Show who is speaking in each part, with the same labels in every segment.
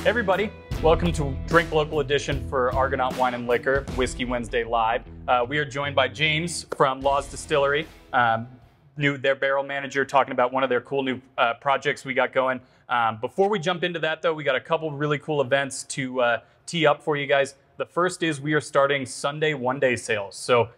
Speaker 1: Everybody, welcome to Drink Local Edition for Argonaut Wine and Liquor, Whiskey Wednesday Live. We are joined by James from Law's Distillery, their barrel manager, talking about one of their cool new projects we got going. Before we jump into that, though, we got a couple really cool events to tee up for you guys. The first is we are starting Sunday one-day sales. So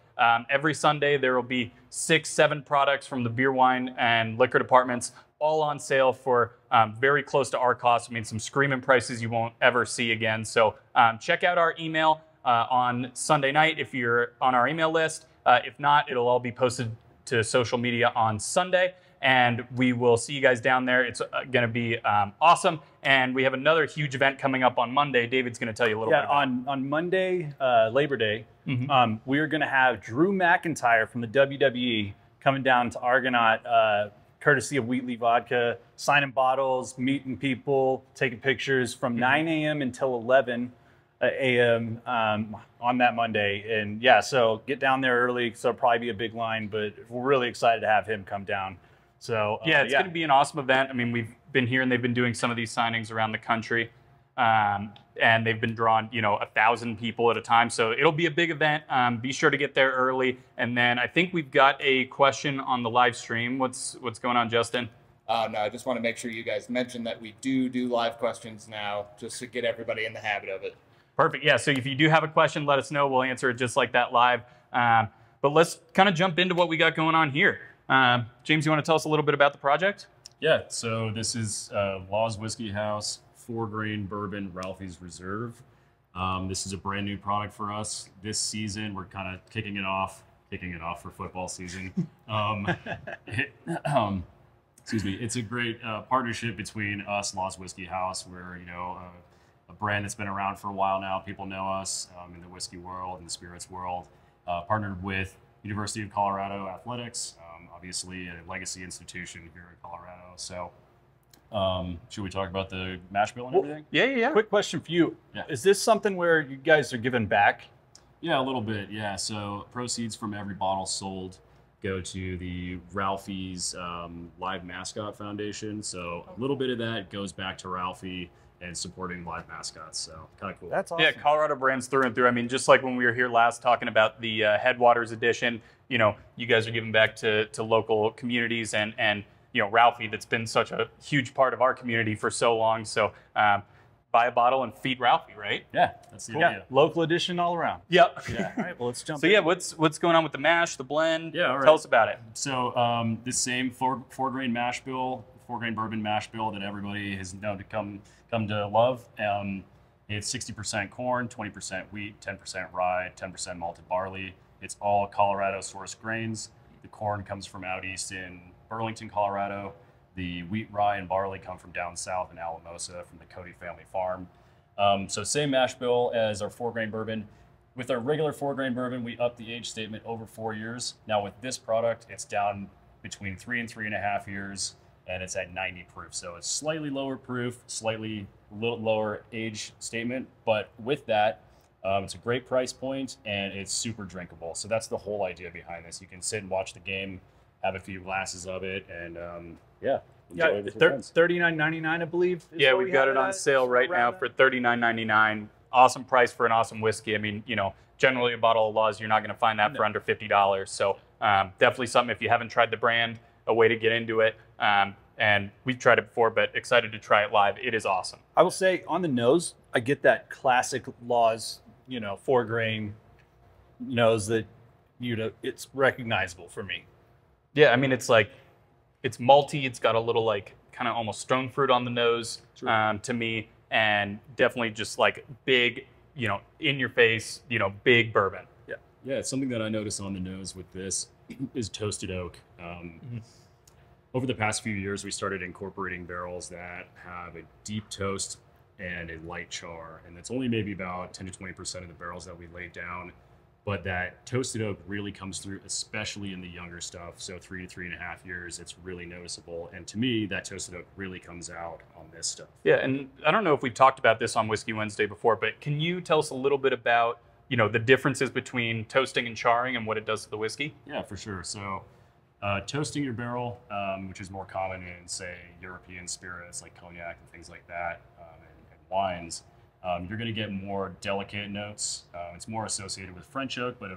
Speaker 1: every Sunday there will be 6-7 products from the beer, wine, and liquor departments, all on sale for very close to our cost. I mean, some screaming prices you won't ever see again. So check out our email on Sunday night if you're on our email list. If not, it'll all be posted to social media on Sunday, and we will see you guys down there. It's going to be awesome. And we have another huge event coming up on Monday. David's going to tell you a little bit about it.
Speaker 2: On Monday, Labor Day, we are going to have Drew McIntyre from the WWE coming down to Argonaut, courtesy of Wheatley Vodka, signing bottles, meeting people, taking pictures from 9 a.m. until 11 a.m. On that Monday. And yeah, so get down there early. So it'll probably be a big line, but we're really excited to have him come down. So
Speaker 1: yeah, it's going to be an awesome event. I mean, we've been here and they've been doing some of these signings around the country. And they've been drawing, 1,000 people at a time. So it'll be a big event. Be sure to get there early. And then I think we've got a question on the live stream. What's going on, Justin?
Speaker 3: No, I just want to make sure you guys mention that we do live questions now, just to get everybody in the habit of it.
Speaker 1: Perfect. Yeah, so if you do have a question, let us know. We'll answer it just like that live. But let's kind of jump into what we got going on here. James, you want to tell us a little bit about the project?
Speaker 4: Yeah, so this is Law's Whiskey House 4-grain bourbon Ralphie's Reserve. This is a brand new product for us. This season, we're kind of kicking it off for football season. Excuse me. It's a great partnership between us, Law's Whiskey House. We're a brand that's been around for a while now. People know us in the whiskey world and the spirits world. Partnered with University of Colorado Athletics, obviously a legacy institution here in Colorado. So. Should we talk about the mash bill and everything?
Speaker 1: Yeah.
Speaker 2: Quick question for you. Yeah. Is this something where you guys are giving back?
Speaker 4: Yeah, a little bit. Yeah. So proceeds from every bottle sold go to the Ralphie's Live Mascot Foundation. So a little bit of that goes back to Ralphie and supporting live mascots. So kind of cool.
Speaker 2: That's awesome.
Speaker 1: Yeah, Colorado brands through and through. I mean, just like when we were here last talking about the Headwaters edition, you guys are giving back to local communities and Ralphie, that's been such a huge part of our community for so long. So buy a bottle and feed Ralphie, right?
Speaker 4: Yeah, that's the idea.
Speaker 2: Local edition all around.
Speaker 1: Yep.
Speaker 2: Yeah. All right, well, let's jump
Speaker 1: in. So yeah, what's going on with the mash, the blend?
Speaker 4: Yeah, all right.
Speaker 1: Tell us about it.
Speaker 4: So this same 4-grain mash bill, 4-grain bourbon mash bill that everybody has known to come to love. It's 60% corn, 20% wheat, 10% rye, 10% malted barley. It's all Colorado sourced grains. The corn comes from out east in Burlington, Colorado. The wheat, rye, and barley come from down south in Alamosa from the Cody family farm. So same mash bill as our 4-grain bourbon. With our regular 4-grain bourbon, we up the age statement over 4 years. Now with this product, it's down between 3 and 3.5 years, and it's at 90 proof. So it's slightly lower proof, slightly little lower age statement, but with that, it's a great price point and it's super drinkable. So that's the whole idea behind this. You can sit and watch the game, have a few glasses of it, and
Speaker 2: $39.99, I believe.
Speaker 1: Yeah, we've got it on sale right now for $39.99. Awesome price for an awesome whiskey. I mean, generally a bottle of Law's, you're not going to find that for under $50. So definitely something, if you haven't tried the brand, a way to get into it. And we've tried it before, but excited to try it live. It is awesome.
Speaker 2: I will say on the nose, I get that classic Law's, 4-grain nose that, it's recognizable for me.
Speaker 1: Yeah, I mean, it's malty. It's got a little kind of almost stone fruit on the nose to me, and definitely just big, in your face, big bourbon.
Speaker 4: Yeah, it's something that I noticed on the nose with this is toasted oak. Over the past few years, we started incorporating barrels that have a deep toast and a light char, and that's only maybe about 10 to 20% of the barrels that we lay down. But that toasted oak really comes through, especially in the younger stuff. So 3 to 3.5 years, it's really noticeable. And to me, that toasted oak really comes out on this stuff.
Speaker 1: Yeah, and I don't know if we've talked about this on Whiskey Wednesday before, but can you tell us a little bit about, the differences between toasting and charring and what it does to the whiskey?
Speaker 4: Yeah, for sure. So toasting your barrel, which is more common in, say, European spirits like cognac and things like that, and wines, you're going to get more delicate notes. It's more associated with French oak, but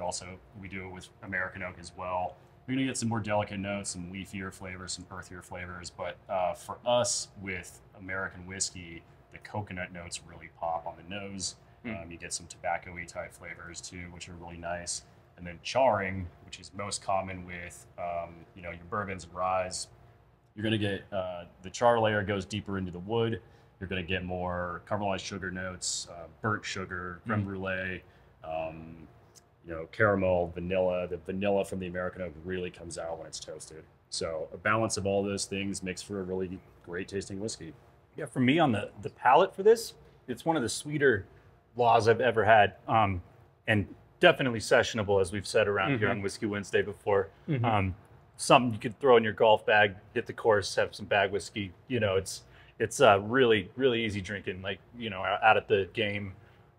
Speaker 4: we do it with American oak as well. You're going to get some more delicate notes, some leafier flavors, some earthier flavors. But for us, with American whiskey, the coconut notes really pop on the nose. You get some tobacco-y type flavors too, which are really nice. And then charring, which is most common with your bourbons and ryes. You're going to get the char layer goes deeper into the wood. You're going to get more caramelized sugar notes, burnt sugar, creme brulee, caramel, vanilla. The vanilla from the American oak really comes out when it's toasted. So a balance of all those things makes for a really great tasting whiskey.
Speaker 2: Yeah, for me on the palate for this, it's one of the sweeter laws I've ever had, and definitely sessionable, as we've said around here on Whiskey Wednesday before. Something you could throw in your golf bag, hit the course, have some bag whiskey. It's really, really easy drinking, out at the game.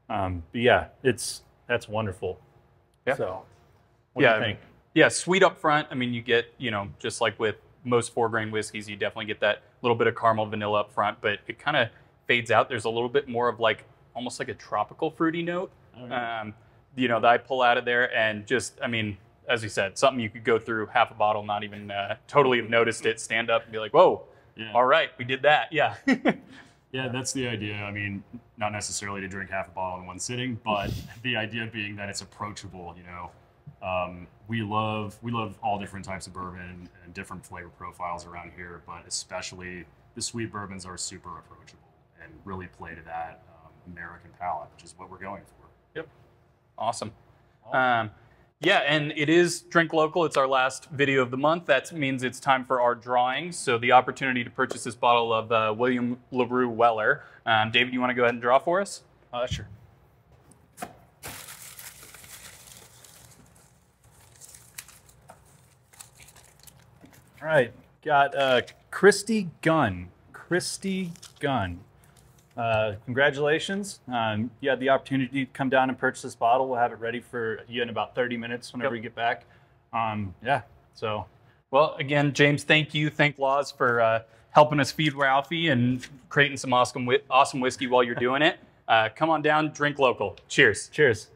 Speaker 2: But yeah, that's wonderful.
Speaker 1: Yeah.
Speaker 2: So, what do you think?
Speaker 1: Yeah, sweet up front. I mean, you get, just like with most 4-grain whiskeys, you definitely get that little bit of caramel vanilla up front, but it kind of fades out. There's a little bit more of almost like a tropical fruity note, that I pull out of there, and just, I mean, as you said, something you could go through half a bottle, not even totally have noticed it, stand up and be like, whoa, all right, we did that. Yeah.
Speaker 4: Yeah, that's the idea. I mean, not necessarily to drink half a bottle in one sitting, but the idea being that it's approachable. We love all different types of bourbon and different flavor profiles around here, but especially the sweet bourbons are super approachable and really play to that American palate, which is what we're going for.
Speaker 1: Yep. Awesome. Yeah, and it is Drink Local. It's our last video of the month. That means it's time for our drawing. So the opportunity to purchase this bottle of William LaRue Weller. David, you want to go ahead and draw for us?
Speaker 2: Sure. All right, got Christy Gunn. Christy Gunn. Congratulations. You had the opportunity to come down and purchase this bottle. We'll have it ready for you in about 30 minutes whenever you get back. So.
Speaker 1: Well, again, James, thank you. Thank Laws for helping us feed Ralphie and creating some awesome whiskey while you're doing it. Come on down, Drink Local. Cheers.
Speaker 2: Cheers.